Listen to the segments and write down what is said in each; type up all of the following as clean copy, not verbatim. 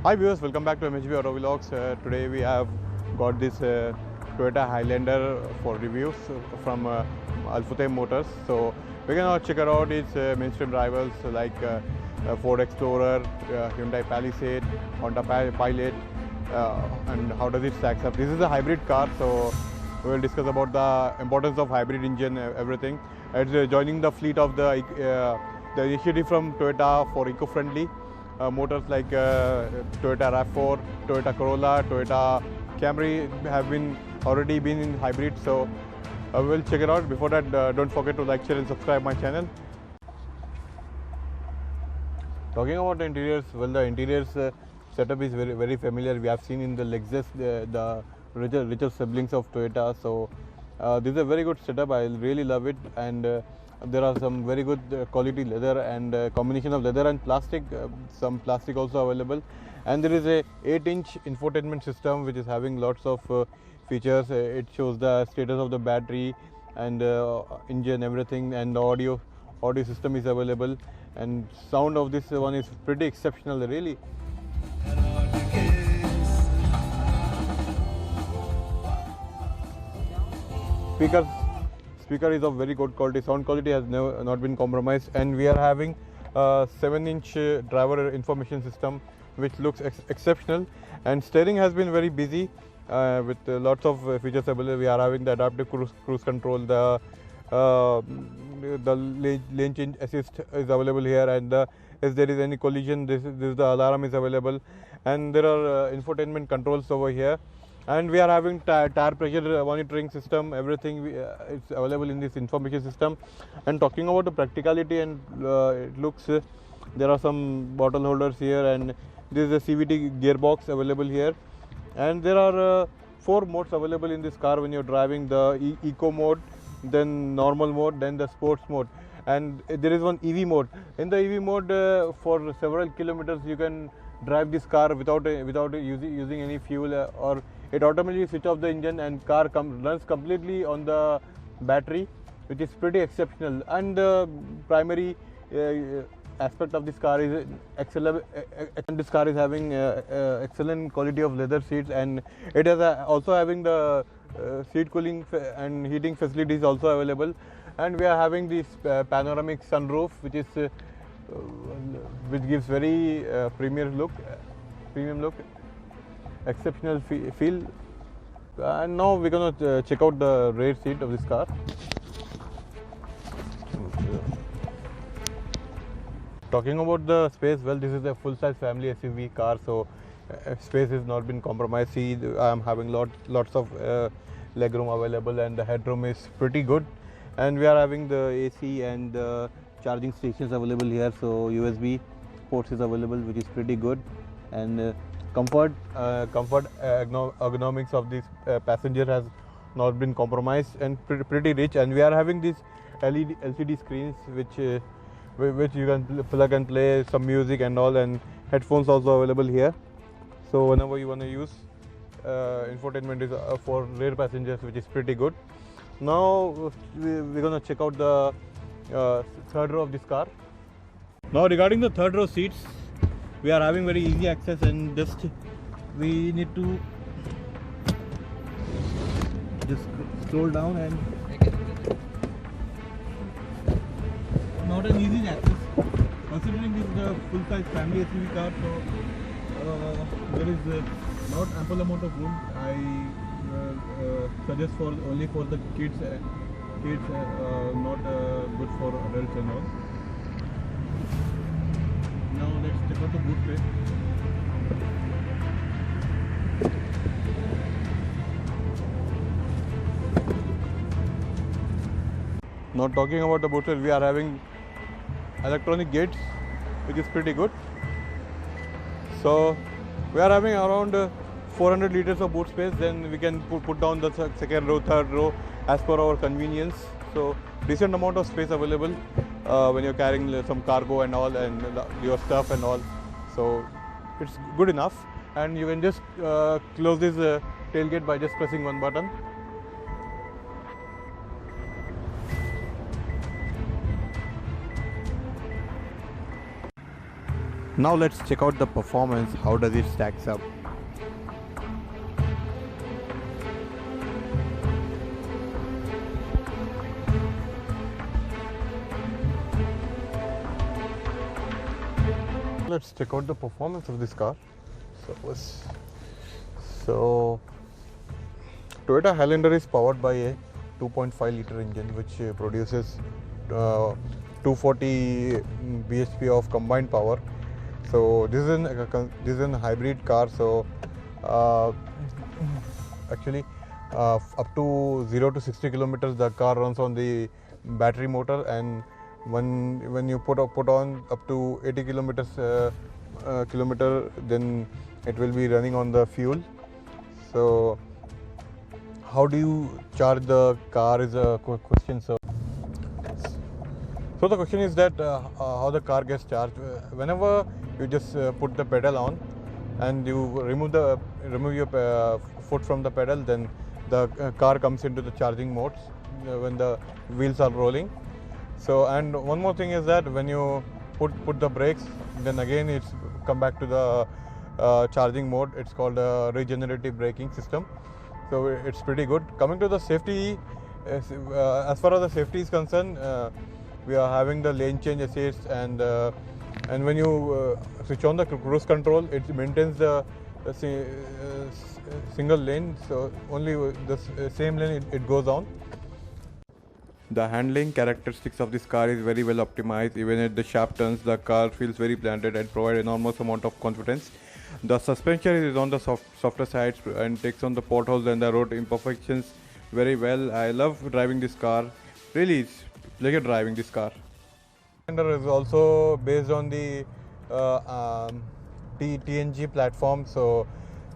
Hi viewers, welcome back to MHB Auto Vlogs. Today we have got this Toyota Highlander for reviews from Al-Futtaim Motors. So we're gonna check out its mainstream rivals like Ford Explorer, Hyundai Palisade, Honda Pilot, and how does it stack up. This is a hybrid car, so we will discuss about the importance of hybrid engine, everything. It's joining the fleet of the initiative from Toyota for eco-friendly motors like Toyota RAV4, Toyota Corolla, Toyota Camry have already been in hybrid. So we'll check it out. Before that, don't forget to like, share and subscribe my channel. Talking about the interiors, well, the interiors setup is very familiar. We have seen in the Lexus the richer siblings of Toyota. So this is a very good setup. I really love it, and there are some very good quality leather and combination of leather and plastic. Some plastic also available, and there is a 8-inch infotainment system which is having lots of features. It shows the status of the battery and engine, everything, and the audio system is available, and sound of this one is pretty exceptional, really. Speaker is of very good quality. Sound quality has not been compromised, and we are having a 7-inch driver information system which looks exceptional, and steering has been very busy with lots of features available. We are having the adaptive cruise control, the lane change assist is available here, and if there is any collision, this the alarm is available, and there are infotainment controls over here. And we are having tire pressure monitoring system. Everything is available in this information system. And talking about the practicality and it looks, there are some bottle holders here, and this is a CVT gearbox available here. And there are 4 modes available in this car when you're driving: the eco mode, then normal mode, then the sports mode, and there is one EV mode. In the EV mode, for several kilometers you can drive this car without using any fuel, or it automatically switch off the engine and car runs completely on the battery, which is pretty exceptional. And the primary aspect of this car is excellent. And this car is having excellent quality of leather seats, and it is also having the seat cooling and heating facilities also available. And we are having this panoramic sunroof, which gives very premium look, exceptional feel. And now we're gonna check out the rear seat of this car. Talking about the space, well, this is a full-size family SUV car, so space has not been compromised. See, I am having lots of legroom available, and the headroom is pretty good. And we are having the AC and the charging stations available here, so USB ports is available, which is pretty good. And comfort ergonomics of this passenger has not been compromised, and pretty rich. And we are having these LCD screens which you can plug and play some music and all, and headphones also available here. So whenever you want to use, infotainment is for rear passengers, which is pretty good. Now we're gonna check out the third row of this car. Now regarding the third row seats, we are having very easy access, and just we need to just scroll down, and not an easy access considering this is a full-size family SUV car. So there is not ample amount of room. I suggest only for the kids, not good for adults and all. Now let's check out the boot space. Now talking about the boot space, we are having electronic gates, which is pretty good. So we are having around 400 liters of boot space. Then we can put down the second row, third row as per our convenience. So decent amount of space available when you're carrying some cargo and all, and your stuff and all. So it's good enough, and you can just close this tailgate by just pressing one button. Now let's check out the performance. How does it stacks up? Let's check out the performance of this car. So Toyota Highlander is powered by a 2.5 liter engine which produces 240 bhp of combined power. So this is a hybrid car. So actually up to 0 to 60 kilometers the car runs on the battery motor, and when you put on up to 80 kilometer, then it will be running on the fuel. So how do you charge the car is a question. So the question is that how the car gets charged. Whenever you just put the pedal on and you remove your foot from the pedal, then the car comes into the charging modes when the wheels are rolling. So, and one more thing is that when you put the brakes, then again it's come back to the charging mode. It's called a regenerative braking system. So it's pretty good. Coming to the safety, as far as the safety is concerned, we are having the lane change assist, and when you switch on the cruise control, it maintains the single lane. So only the same lane it goes on. The handling characteristics of this car is very well optimized. Even at the sharp turns, the car feels very planted and provides enormous amount of confidence. The suspension is on the softer side and takes on the potholes and the road imperfections very well. I love driving this car. Really, it's pleasure driving this car. Highlander is also based on the TNG platform. So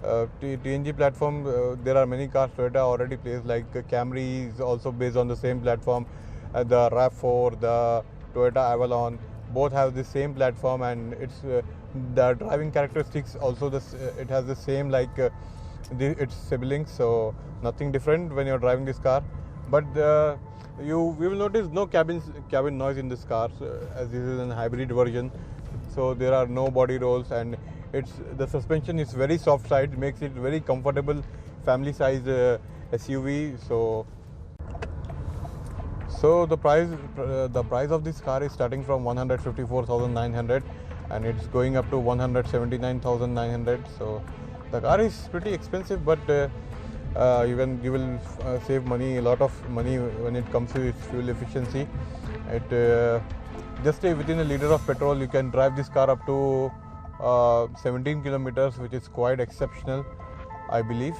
TNG platform, there are many cars Toyota already placed, like Camry is also based on the same platform. The RAV4, the Toyota Avalon, both have the same platform, and it's the driving characteristics also it has the same like its siblings. So nothing different when you're driving this car. But we will notice no cabin noise in this car, as this is a hybrid version. So there are no body rolls, and the suspension is very soft side, makes it very comfortable family size SUV. So the price of this car is starting from 154,900 and it's going up to 179,900. So the car is pretty expensive, but you will save money, a lot of money when it comes to its fuel efficiency. Just within a liter of petrol, you can drive this car up to 17 kilometers, which is quite exceptional, I believe.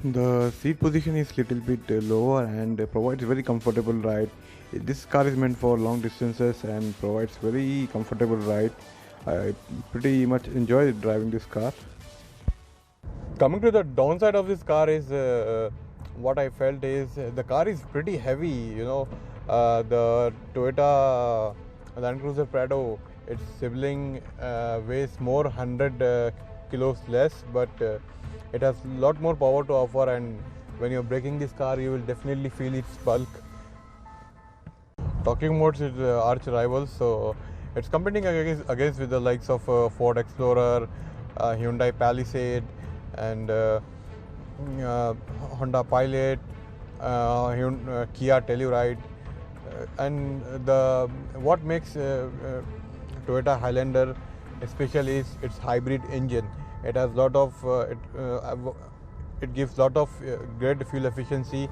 The seat position is little bit lower and provides very comfortable ride. This car is meant for long distances and provides very comfortable ride. I pretty much enjoy driving this car. Coming to the downside of this car is what I felt is the car is pretty heavy. The Toyota Land Cruiser Prado, its sibling, weighs more 100 kilos less, but it has a lot more power to offer, and when you're braking this car, you will definitely feel its bulk. Talking modes is arch rival, so it's competing against with the likes of Ford Explorer, Hyundai Palisade, and Honda Pilot, Kia Telluride, and what makes Toyota Highlander special is its hybrid engine. It has it gives lot of great fuel efficiency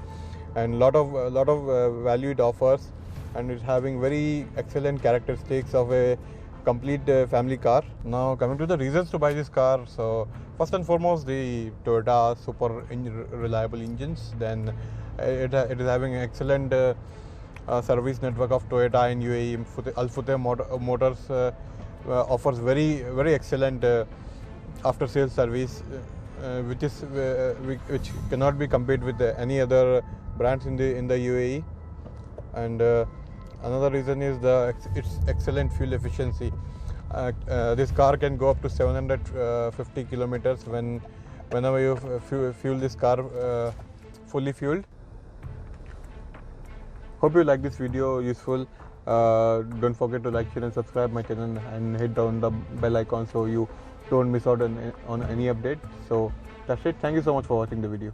and lot of value it offers, and it's having very excellent characteristics of a complete family car. Now coming to the reasons to buy this car, so first and foremost, the Toyota super reliable engines. Then it is having an excellent service network of Toyota in UAE. Al Futtaim Motors offers very excellent after sales service, which cannot be compared with any other brands in the UAE. And another reason is its excellent fuel efficiency. This car can go up to 750 kilometers whenever you fuel this car fully fueled. Hope you like this video useful. Don't forget to like, share and subscribe my channel and hit down the bell icon so you don't miss out on any update. So that's it. Thank you so much for watching the video.